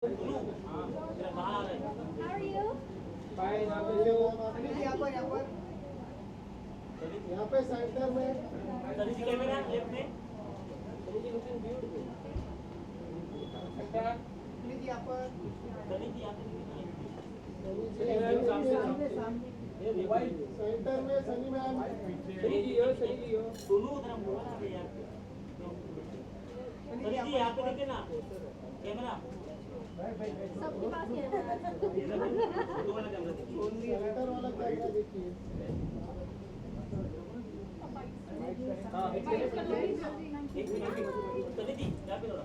How are you? Fine यहाँ पे centre में कैमरा लेफ्ट में सेंटर में सनी मैम दोनों उधर बोला ना यार सनी जी यहाँ पे देखिए ना कैमरा सबके पास कैमरा है। दो वाला कैमरा देखिए सेंटर वाला कैमरा देखिए हाँ एक मिनट सनी जी यहाँ पे थोड़ा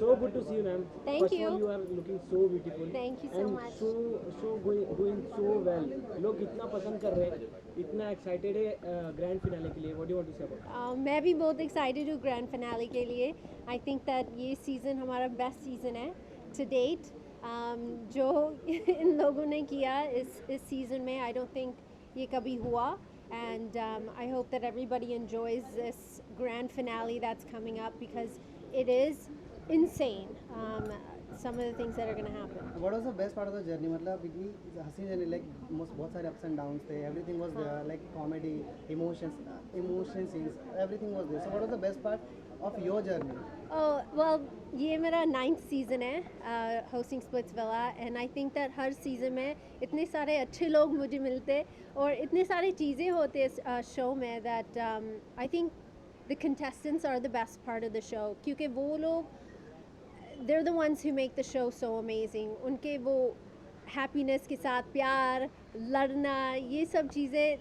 So good to see you, ma'am. Thank First you. of all, you are looking so beautiful. Thank you so and much. So going so well. लोग इतना पसंद कर रहे हैं, इतना एक्साइटेड है ग्रैंड फिनाले के लिए. What do you want to say about it? मैं भी बहुत एक्साइटेड हूँ ग्रैंड फिनाले के लिए. आई थिंक दैट ये सीज़न हमारा बेस्ट सीज़न है टू डेट. जो इन लोगों ने किया इस सीज़न में आई डोंट थिंक ये कभी हुआ. And I hope that everybody enjoys this grand finale that's coming up because it is insane. Some of the things that are going to happen. What was the best part of the journey? मतलब इतनी हंसी journey like बहुत सारे ups and downs थे. Everything was there like comedy, emotion scenes, everything was there. So what was the best part of your journey? Oh well, ये मेरा 9th season है hosting Splitsvilla and I think that her season में इतने सारे अच्छे लोग मुझे मिलते और इतने सारी चीज़ें होते इस show में that I think the contestants are the best part of the show क्योंकि वो लोग they're the ones who make the show so amazing. उनके वो happiness के साथ प्यार लड़ना ये सब चीज़ें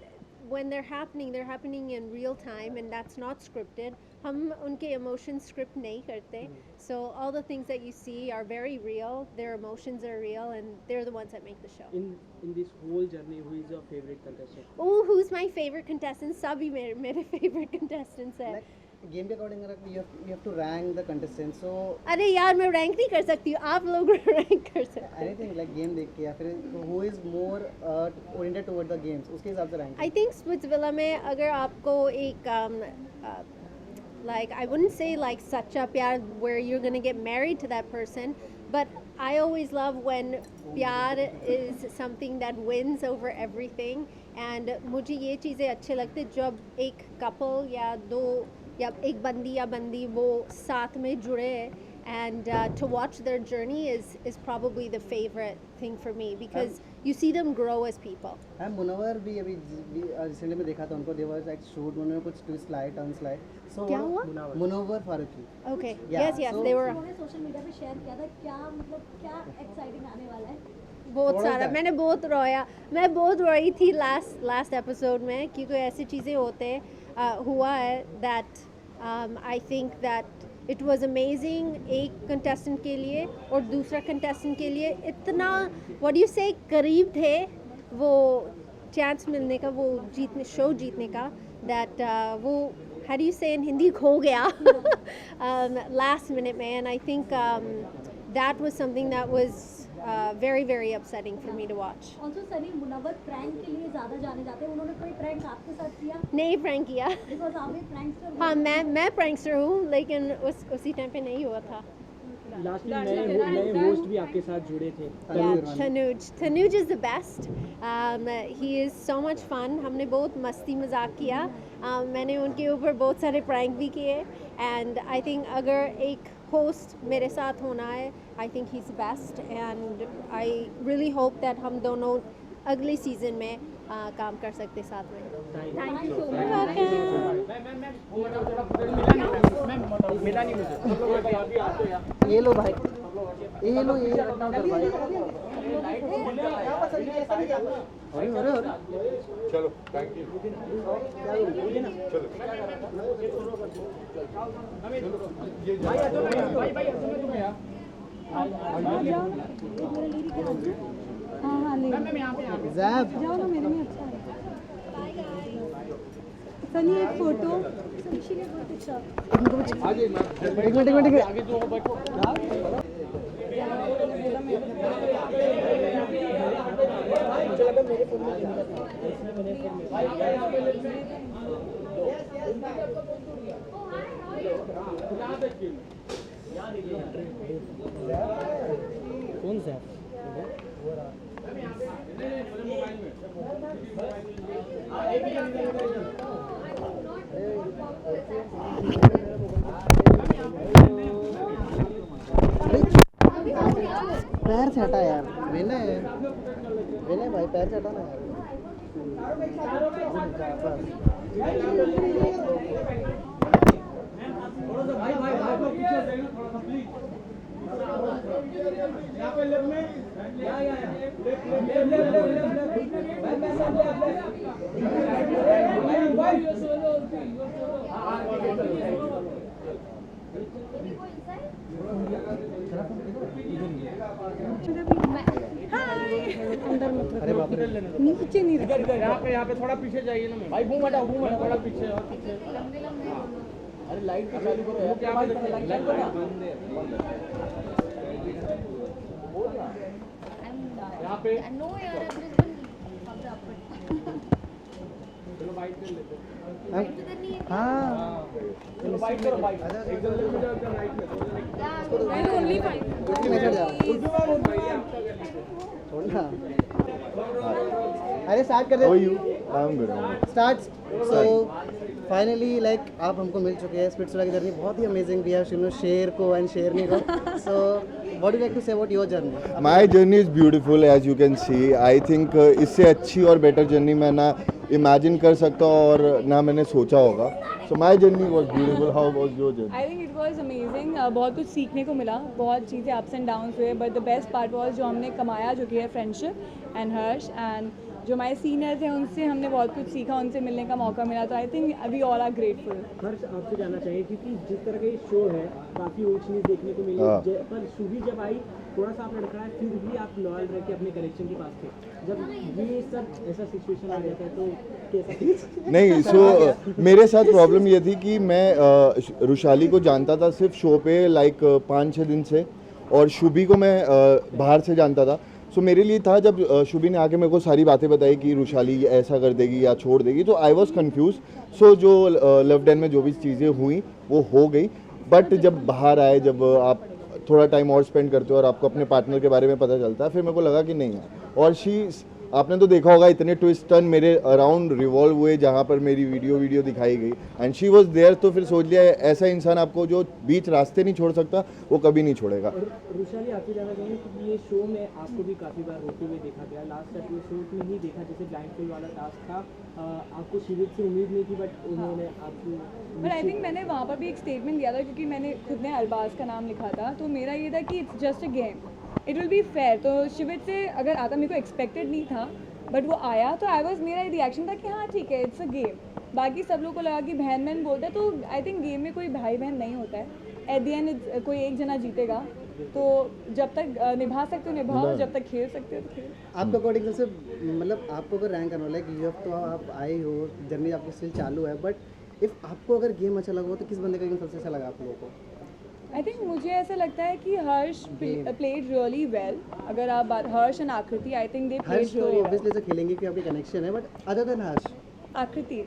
when they're happening in real time and that's not scripted. हम उनके emotions script नहीं करते. So all the things that you see are very real. Their emotions are real and they're the ones that make the show. In this whole journey, who is your favorite contestant? Oh, who's my favorite contestant? सभी मेरे favorite contestants हैं. Like game के according you have to rank the contestants. So अरे यार मैं rank नहीं कर सकती हूँ. आप लोग rank कर सकते हैं. anything like game देख के या फिर who is more oriented toward the games उसके हिसाब से rank. I think Splitsvilla में अगर आपको एक like I wouldn't say like सच्चा प्यार where you're gonna get married to that person, but I always love when प्यार is something that wins over everything and मुझे ये चीज़ें अच्छे लगते जब एक couple या दो या एक बंदी या बंदी वो साथ में जुड़े and to watch their journey is probably the favorite thing for me because you see them grow as people. हम मुनव्वर भी अभी रिसेंटली में देखा था उनको they was like shoot उन्होंने कुछ twist लाए turns लाए. So क्या हुआ? Munawar Faruqui. Okay. Yeah, Yes, so they were. उन्होंने सोशल मीडिया पे शेयर किया था क्या मतलब क्या एक्साइटिंग आने वाला है. बहुत What was सारा that? मैंने बहुत रोया. मैं बहुत रोई थी लास्ट एपिसोड में क्योंकि ऐसी चीज़ें होते हुआ है that I think that it was amazing एक contestant के लिए और दूसरा contestant के लिए इतना what do you say करीब थे वो chance मिलने का वो शो जीतने का that वो how do you say in Hindi खो गया last minute में and I think that was something that was very very upsetting for me to watch. Also Sunny Munawar prank के लिए ज़्यादा जाने जाते हैं. उन्होंने कोई प्रैंक आपके साथ किया नहीं prank किया. बिकॉज आप भी प्रैंकस्टर हो. हाँ मैं prankster हूँ लेकिन उसी टाइम पे नहीं हुआ था. Last में नए host भी आपके साथ जुड़े थे. Yeah, Tanuj is the best. He is so much fun. हमने बहुत मस्ती मजाक किया. मैंने उनके ऊपर बहुत सारे prank भी किए and I think अगर एक host मेरे साथ होना है I think he's the best and I really hope that हम दोनों अगले सीजन में काम कर सकते साथ में. Thank you. ये लो भाई ये लो ये भाई अरे चलो थैंक यू हाँ हाँ ले जैब जाओ ना मेरे में अच्छा है. सनी एक फोटो इसीलिए बहुत अच्छा. एक मिनट आगे जो मेरे कौन सा पैर से हटा यार, विनय विनय भाई पैर से हटा ना यार। भाई भाई भाई पीछे जाइए थोड़ा सा प्लीज। यहाँ पे लेफ्ट में अरे बाप रे, नीचे नहीं रख। यहाँ पे थोड़ा पीछे जाइए ना भाई, घूम हटाओ थोड़ा पीछे और पीछे। अरे लाइट का चालू करो यार, क्या बात है, लाइट करो यहाँ पे। No, यार चलो बाइक ले लेते हैं। हाँ चलो बाइक करो, बाइक एकदम लेफ्ट में जाओ, एकदम राइट में। Only five. कुर्सी में चढ़ जाओ, छोड़ ना। अरे स्टार्ट कर दे। स्टार्ट। सो फाइनली लाइक आप हमको मिल चुके हैं। स्पिट्सविला की जर्नी बहुत ही अमेजिंग भी है, शिनो शेर को एंड शेरनी को। So what do like to say about your journey? My journey is beautiful as you can see. I think इससे अच्छी और बेटर जर्नी मैं ना इमेजिन कर सकता हूँ और ना मैंने सोचा होगा। So my journey was beautiful. How was your journey? I think it was amazing. बहुत कुछ सीखने को मिला, बहुत चीज़ें अप्स एंड डाउन्स हुए, but the best part was जो हमने कमाया, जो कि है फ्रेंडशिप एंड हर्ष, एंड जो हमारे सीनियर्स हैं उनसे हमने बहुत कुछ सीखा, उनसे मिलने का मौका मिला। तो I think we all are grateful. Harsh आपसे जानना चाहिए क्योंकि जिस तरह का ये शो है काफ़ी ऊंच नीच देखने को मिली, पर शुभी जब आई थोड़ा सा आप लड़खड़ाए, फिर भी आप लॉयल रह के अपने करेक्शन के पास थे। जब ये सब ऐसा सिचुएशन आ जाता है तो कैसा? नहीं, सो मेरे साथ प्रॉब्लम ये थी कि मैं रुशाली को जानता था सिर्फ शो पे लाइक 5-6 दिन से, और शुभी को मैं बाहर से जानता था। सो मेरे लिए था जब शुभी ने आके मेरे को सारी बातें बताई कि रुशाली ऐसा कर देगी या छोड़ देगी, तो आई वॉज कन्फ्यूज। सो जो लव डैन में जो भी चीज़ें हुई वो हो गई, बट जब बाहर आए, जब आप थोड़ा टाइम और स्पेंड करते हो और आपको अपने पार्टनर के बारे में पता चलता है, फिर मेरे को लगा कि नहीं है। और आपने तो देखा होगा इतने ट्विस्ट टर्न मेरे अराउंड रिवॉल्व हुए जहाँ पर मेरी वीडियो दिखाई गई, एंड शी वॉज देयर। तो फिर सोच लिया ऐसा इंसान आपको जो बीच रास्ते नहीं छोड़ सकता वो कभी नहीं छोड़ेगा। रुशाली आपसे जानना चाहिए कि ये शो में आपको भी काफ़ी बार होते हुए देखा गया, लास्ट एपिसोड में ही देखा जैसे ब्लाइंडफोल्ड वाला टास्क था, आपको शिविर से उम्मीद नहीं थी, बट उन्होंने आपको। बट आई थिंक मैंने वहाँ पर भी एक स्टेटमेंट दिया था, क्योंकि मैंने खुद ने अरबाज का नाम लिखा था, तो मेरा ये था कि it's just a game, it will be fair. तो शिविर से अगर आता, मेरे को एक्सपेक्टेड नहीं था, बट वो आया तो मेरा रिएक्शन था कि हाँ ठीक है, इट्स अ गेम। बाकी सब लोग को लगा कि बहन बहन बोलता है, तो आई थिंक गेम में कोई भाई बहन नहीं होता है। एट द एंड कोई एक जना जीतेगा, तो जब तक निभा सकते हो निभाओ, जब तक खेल सकते हो तो खेल। आपके अकॉर्डिंग से मतलब आपको अगर रैंक करना लाइक जब तो आप आए हो, जर्नी आपकी स्टिल चालू है, बट इफ़ आपको अगर गेम अच्छा लगा हो तो किस बंदे का गेम सबसे अच्छा लगा आप लोगों को? आई थिंक मुझे ऐसा लगता है कि हर्ष प्लेड रियली वेल। अगर आप हर्ष एंड आकृति, I think they Harsh played तो रियली ऑब्वियसली से खेलेंगे कि आपकी कनेक्शन है, बट अदर देन हर्ष आकृति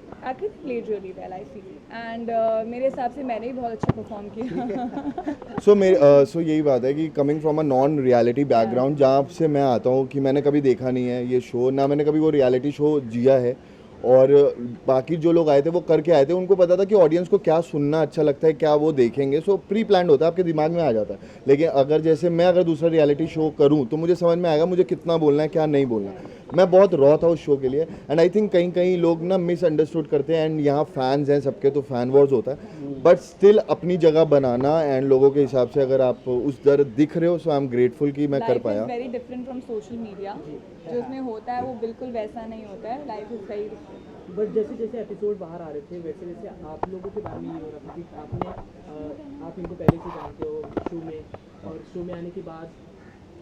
played really well I feel, and मेरे हिसाब से मैंने भी बहुत अच्छा परफॉर्म किया। सो यही बात है कि coming from a non reality background जहाँ से मैं आता हूँ, कि मैंने कभी देखा नहीं है ये शो, ना मैंने कभी वो रियलिटी शो जिया है, और बाकी जो लोग आए थे वो करके आए थे, उनको पता था कि ऑडियंस को क्या सुनना अच्छा लगता है, क्या वो देखेंगे। सो प्री प्लान्ड होता है, आपके दिमाग में आ जाता है। लेकिन अगर जैसे मैं अगर दूसरा रियलिटी शो करूं तो मुझे समझ में आएगा मुझे कितना बोलना है, क्या नहीं बोलना है। मैं बहुत रॉ था उस शो के लिए, एंड आई थिंक कहीं लोग ना मिसअंडरस्टूड करते हैं, एंड यहाँ फैंस हैं सबके, तो फैन वॉर्स होता है, बट स्टिल अपनी जगह बनाना, एंड लोगों के हिसाब से अगर आप उस दर दिख रहे हो, सो आई एम ग्रेटफुल कि मैं कर पाया। Very different from social media, जो उसमें होता है वो बिल्कुल वैसा नहीं होता है। Life is very different. But जैसे जैसे एपिसोड बाहर आ रहे थे, वैसे वैसे आप लोगों के बारे में ये हो रहा था कि आप इनको पहले से जानते हो शो में, और शो में आने के बाद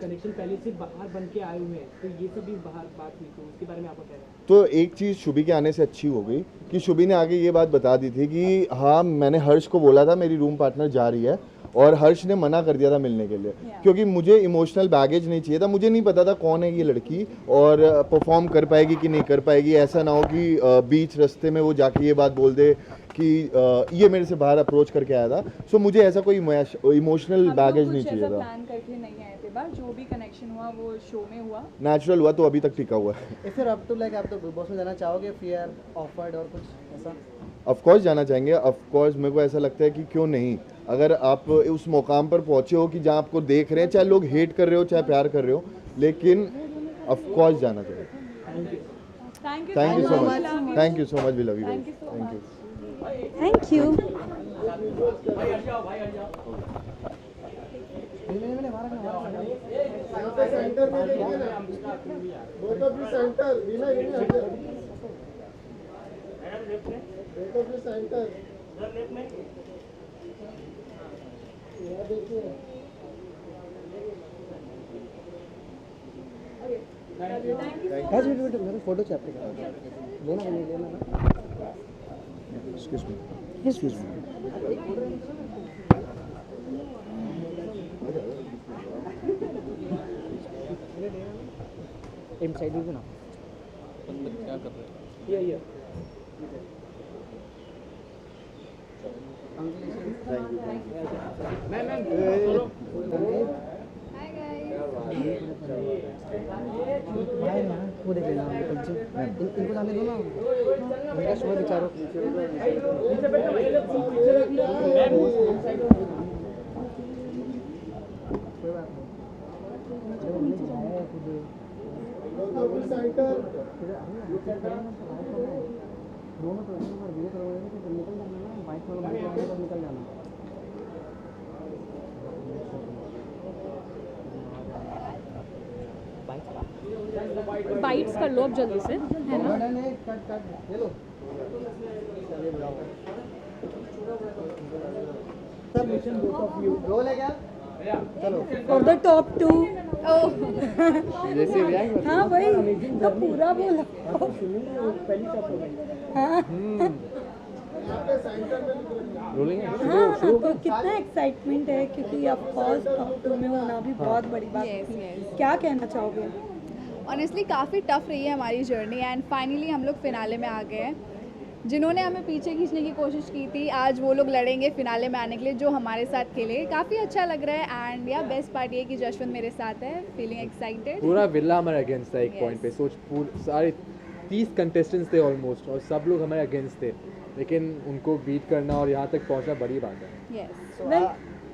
कनेक्शन पहले से बाहर बन के आए हुए हैं, तो ये सब भी बाहर बात हुई, तो उसके बारे में आपको क्या है? तो एक चीज़ शुभी के आने से अच्छी हो गई कि शुभी ने आगे ये बात बता दी थी कि हाँ मैंने हर्ष को बोला था मेरी रूम पार्टनर जा रही है, और हर्ष ने मना कर दिया था मिलने के लिए क्योंकि मुझे इमोशनल बैगेज नहीं चाहिए था। मुझे नहीं पता था कौन है ये लड़की और परफॉर्म कर पाएगी कि नहीं कर पाएगी। ऐसा ना हो कि बीच रास्ते में वो जाके ये बात बोल दे कि ये मेरे से बाहर अप्रोच करके आया था। सो मुझे ऐसा कोई इमोशनल बैगेज नहीं चाहिए था। प्लान करके नहीं आए थे, बट जो भी कनेक्शन हुआ वो शो में हुआ, नेचुरल हुआ तो अभी तक टिका हुआ है। If you up to like आप तो बिग बॉस में जाना चाहोगे, फियर ऑफर्ड और कुछ ऐसा? ऑफ कोर्स जाना चाहेंगे। ऑफ कोर्स मेरे को ऐसा लगता है कि क्यों नहीं, अगर आप उस मुकाम पर पहुंचे हो कि जहां आपको देख रहे हैं, चाहे लोग हेट कर रहे हो चाहे प्यार कर रहे हो, लेकिन ऑफ कोर्स जाना चाहिए। Thank you so much, thank you so much, we love you, thank you. Thank you. यहाँ पे सेंटर में देखिए ना, both of you center, विनय विनय इधर, both of you center, यहाँ देखिए, आज वीडियो मेरे फोटो चाहिए आपके, लेना नहीं लेना। Excuse me, excuse me. इन साइड भी ना क्या कर रहे हैं? ये वो देख लेना इनको जाने दो ना, मेरा शो विचारो। कोई बात नहीं, both of you center, दोनों तो वीडियो करवाएंगे तो निकल जाना ना, बाइक वाला निकल जाना। बाइट्स कर लो अब जल्दी से, है ना? कट ले लो। रोल है क्या? चलो फॉर द टॉप 2। जैसे रिएक्ट हाँ भाई, तो पूरा बोला। हाँ यहाँ पे सेंटर में रोलिंग है। हाँ, तो कितना एक्साइटमेंट है क्योंकि ऑफ कोर्स टॉप 2 में होना भी बहुत बड़ी बात है। क्या कहना चाहोगे? ऑनेस्टली काफ़ी टफ रही है हमारी जर्नी एंड फाइनली हम लोग फिनाले में आ गए हैं। जिन्होंने हमें पीछे खींचने की कोशिश की थी, आज वो लोग लड़ेंगे फिनाले में आने के लिए, जो हमारे साथ खेले। काफ़ी अच्छा लग रहा है एंड या बेस्ट पार्ट ये कि जशवंत मेरे साथ है, फीलिंग एक्साइटेड। पूरा विला हमारे अगेंस्ट था एक Yes. पॉइंट पे। सोच सारे 30 कंटेस्टेंट्स थे ऑलमोस्ट और सब लोग हमारे अगेंस्ट थे, लेकिन उनको बीट करना और यहाँ तक पहुँचना बड़ी बात है। यस,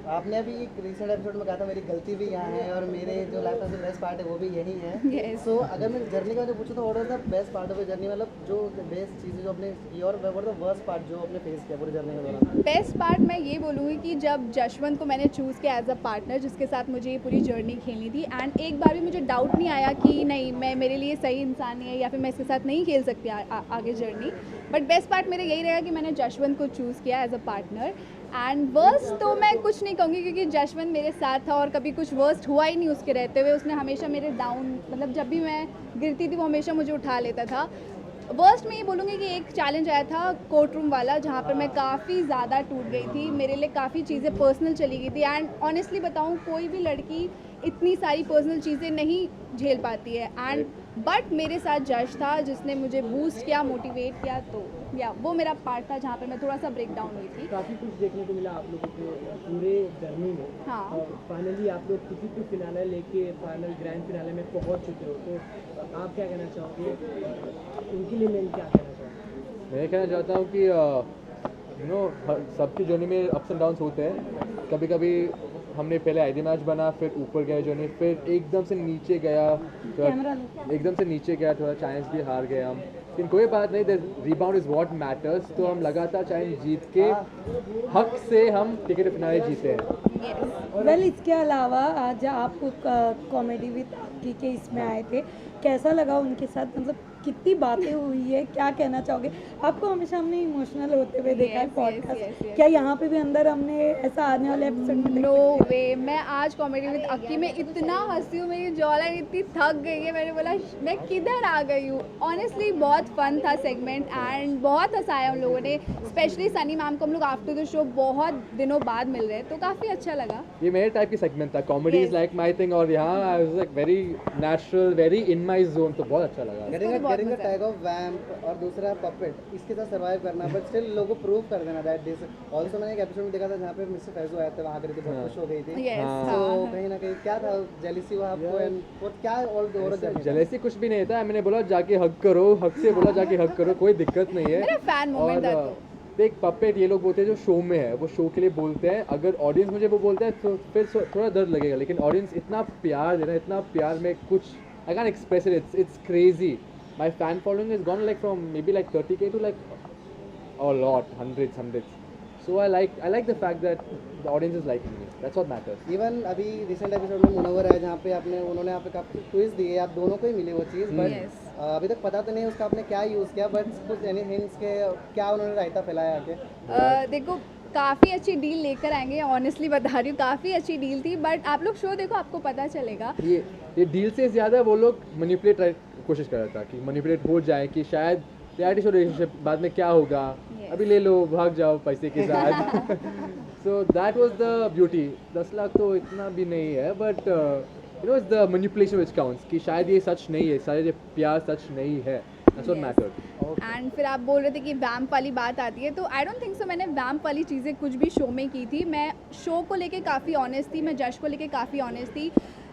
आपने अभी एक रिसेंट एपिसोड में कहा था मेरी गलती भी यहाँ है और मेरे जो लाइफ का जो बेस्ट पार्ट है वो भी यही है। Yes. सो अगर मैं जर्नी का जो पूछूँ तो what was the best part of journey, मतलब जो बेस्ट चीज़ें जो आपने की और व्हाट द वर्स्ट पार्ट जो आपने फेस किया पूरी जर्नी के दौरान? बेस्ट पार्ट मैं ये बोलूँगी कि जब जशवंत को मैंने चूज़ किया एज अ पार्टनर जिसके साथ मुझे ये पूरी जर्नी खेलनी थी, एंड एक बार भी मुझे डाउट नहीं आया कि नहीं मैं मेरे लिए सही इंसान नहीं है या फिर मैं इसके साथ नहीं खेल सकती आगे जर्नी। बट बेस्ट पार्ट मेरा यही रहेगा कि मैंने जशवंत को चूज़ किया as a partner. And worst तो मैं कुछ नहीं कहूँगी क्योंकि जशवंत मेरे साथ था और कभी कुछ वर्स्ट हुआ ही नहीं उसके रहते हुए। उसने हमेशा मेरे डाउन, मतलब जब भी मैं गिरती थी वो हमेशा मुझे उठा लेता था। वर्स्ट मैं ये बोलूँगी कि एक चैलेंज आया था कोर्ट रूम वाला, जहाँ पर मैं काफ़ी ज़्यादा टूट गई थी, मेरे लिए काफ़ी चीज़ें पर्सनल चली गई थी। एंड ऑनेस्टली बताऊँ कोई भी लड़की इतनी सारी पर्सनल चीज़ें नहीं झेल पाती है, एंड बट मेरे साथ जज था जिसने मुझे बूस्ट किया, मोटिवेट किया। तो या वो मेरा पार्ट था जहाँ पर मैं थोड़ा सा ब्रेक डाउन हुई थी। काफ़ी कुछ देखने को मिला आप लोगों को पूरे जर्नी में। हाँ। और फाइनली आप लोग किसी को फिनाले लेके फाइनल ग्रैंड फिनाले में पहुंच चुके हो, तो आप क्या कहना चाहोगे? उनके लिए मैं क्या कहना चाहूँगा? मैं कहना चाहता हूँ कि सबकी जर्नी में अप्स एंड डाउन्स होते हैं। कभी कभी हमने पहले आईडी मैच बना, फिर ऊपर गया जर्नी, फिर एकदम से नीचे गया, थोड़ा चांस भी हार गए हम, लेकिन कोई बात नहीं, the rebound is what matters. तो हम लगातार चांस जीत के हक से हम टिकट फिनाले जीते हैं। वेल इसके अलावा आज आप कॉमेडी विद की के इसमें आए थे, कैसा लगा उनके साथ? मतलब कितनी बातें हुई है, क्या कहना चाहोगे? आपको हमेशा हमने इमोशनल होते हुए देखा है Yes, yes, पॉडकास्ट, yes. क्या यहाँ पे भी अंदर हमने ऐसा आने वाले एपिसोड में नो वे, मैं आज कॉमेडी विद अक्की में इतना हंसी हूँ, मेरी जॉ लाइन इतनी थक गई है, मैंने बोला मैं किधर आ गई हूँ। ऑनेस्टली बहुत फन था सेगमेंट एंड बहुत हंसाया हम लोगों ने, स्पेशली सनी मैम को हम लोग आफ्टर द शो बहुत दिनों बाद मिल रहे हैं, तो काफ़ी अच्छा लगा। ये मेरे टाइप की सेगमेंट था, comedy is Yes. Like my thing, और यहाँ I was like very natural, very in my zone, तो बहुत अच्छा लगा। गेटिंग अ टैग ऑफ वैम्प और दूसरा पपेट, इसके साथ सर्वाइव करना, बट स्टिल लोगों को प्रूव कर देना दैट दिस। ऑल्सो मैंने एक एपिसोड में देखा था जहाँ पे मिस्टर फैजू आया था, वहाँ करी थी, बहुत खुश हो गई थी। Yes, तो हाँ। कहीं ना कहीं क्या था, जेलिसी हुआ आपको एंड वो क्या और जलेसी कुछ भी नहीं था, मैंने बोला जाके हक करो, हक से बोला जाके हक करो, कोई दिक्कत नहीं है। मेरा फैन मोमेंट था तो। देख पपेट ये लोग बोलते हैं जो शो में है, वो शो के लिए बोलते हैं, अगर ऑडियंस मुझे वो बोलता है तो फिर थोड़ा दर्द लगेगा, लेकिन ऑडियंस इतना प्यार दे रहा है, इतना प्यार में कुछ I can express it, it's crazy. My fan following is gone like from maybe like 30K to like a lot, hundreds. So I like the fact that the audience is liking me. That's what matters. Even अभी recent episode में मुनव्वर है जहाँ पे उन्होंने आप पे काफी twist दिए, आप दोनों को ही मिली वो चीज़, बट Yes. अभी तक पता तो नहीं उसका आपने क्या यूज़ किया, बट कुछ एनी हिंट्स के क्या उन्होंने रायता फैलाया आके? देखो काफ़ी अच्छी डील लेकर आएंगे, ऑनेस्टली बता रही हूँ, काफ़ी अच्छी डील थी, बट आप लोग शो देखो आपको पता चलेगा। ये डील से ज़्यादा वो लोग मैनिपुलेट कोशिश कर रहा था कि मैनिपुलेट हो जाए, कि शायद रियलिटी शो रिलेशनशिप बाद में क्या होगा, अभी ले लो भाग जाओ पैसे के साथ। So that was the beauty. 10 lakh तो इतना भी नहीं है, but you know it's the manipulation which counts, कि शायद ये सच नहीं है, शायद ये प्यार सच नहीं है। That's what matters. एंड फिर आप बोल रहे थे कि वैम्प वाली बात आती है, तो आई डोंट थिंक सो मैंने वैम्प वाली चीज़ें कुछ भी शो में की थी। मैं शो को लेके काफ़ी ऑनेस्ट थी, मैं जज को लेके काफ़ी ऑनेस्ट थी,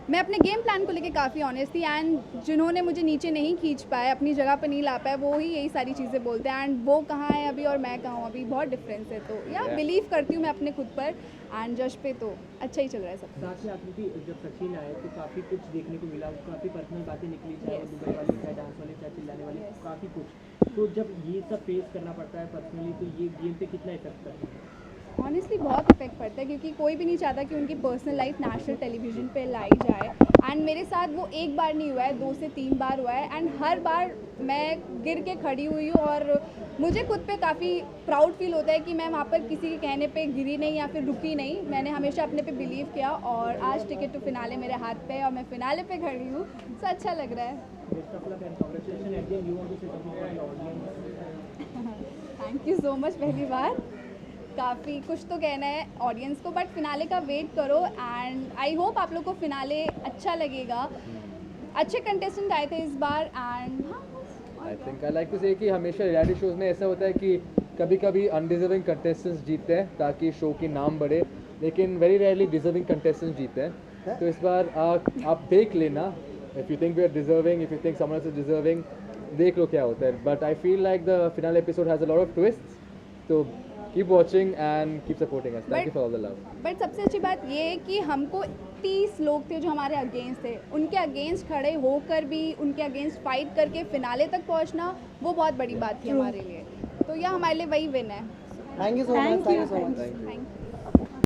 मैं अपने गेम प्लान को लेके काफ़ी ऑनेस्ट थी, एंड जिन्होंने मुझे नीचे नहीं खींच पाए, अपनी जगह पे नहीं ला पाए, वो ही यही सारी चीज़ें बोलते हैं, एंड वो कहाँ है अभी और मैं कहाँ हूँ अभी, बहुत डिफरेंस है। तो या बिलीव करती हूँ मैं अपने खुद पर, एंड जज पे तो अच्छा ही चल रहा है सब। साथ में आकृति जब सचिन आए तो काफ़ी कुछ देखने को मिला, काफ़ी पर्सनल बातें निकली, चाहे वो दुबई वाली, चाहे डांस वाली, चाहे चिल्लाने वाली, काफ़ी कुछ। तो जब ये सब फेस करना पड़ता है पर्सनली, तो ये गेम पे कितना इफेक्ट करता है? ऑनेस्टली बहुत इफेक्ट पड़ता है, क्योंकि कोई भी नहीं चाहता कि उनकी पर्सनल लाइफ नेशनल टेलीविज़न पे लाई जाए, एंड मेरे साथ वो एक बार नहीं हुआ है, 2 से 3 बार हुआ है, एंड हर बार मैं गिर के खड़ी हुई हूँ, और मुझे खुद पे काफ़ी प्राउड फील होता है कि मैं वहाँ पर किसी के कहने पे गिरी नहीं या फिर रुकी नहीं, मैंने हमेशा अपने पे बिलीव किया, और आज टिकट टू फिनाले मेरे हाथ पे है और मैं फिनाले पे खड़ी हूँ, तो अच्छा लग रहा है। थैंक यू सो मच, पहली बार काफ़ी कुछ तो कहना है ऑडियंस को, बट फिनाले का वेट करो, एंड आई होप आप लोग को फिनाले अच्छा लगेगा। अच्छे कंटेस्टेंट आए थे इस बार, and I think I like to say कि हमेशा रियलिटी शोज में ऐसा होता है कि कभी कभी अनडिजर्विंग कंटेस्टेंट्स जीतते हैं ताकि शो की नाम बढ़े, लेकिन वेरी रेयरली डिजर्विंग कंटेस्टेंट्स जीतते हैं। तो इस बार आप देख लेना, if you think we are deserving, if you think someone else is deserving, देख लो क्या होता है। But I feel like the finale episode has a lot of twists, तो keep watching and keep supporting us. Thank you for all the love. But सबसे अच्छी बात ये है कि हमको 30 लोग थे जो हमारे अगेंस्ट थे, उनके अगेंस्ट खड़े होकर भी उनके अगेंस्ट फाइट करके फिनाले तक पहुंचना, वो बहुत बड़ी बात थी हमारे लिए, तो यह हमारे लिए वही विन है। Thank you so much. Thank you.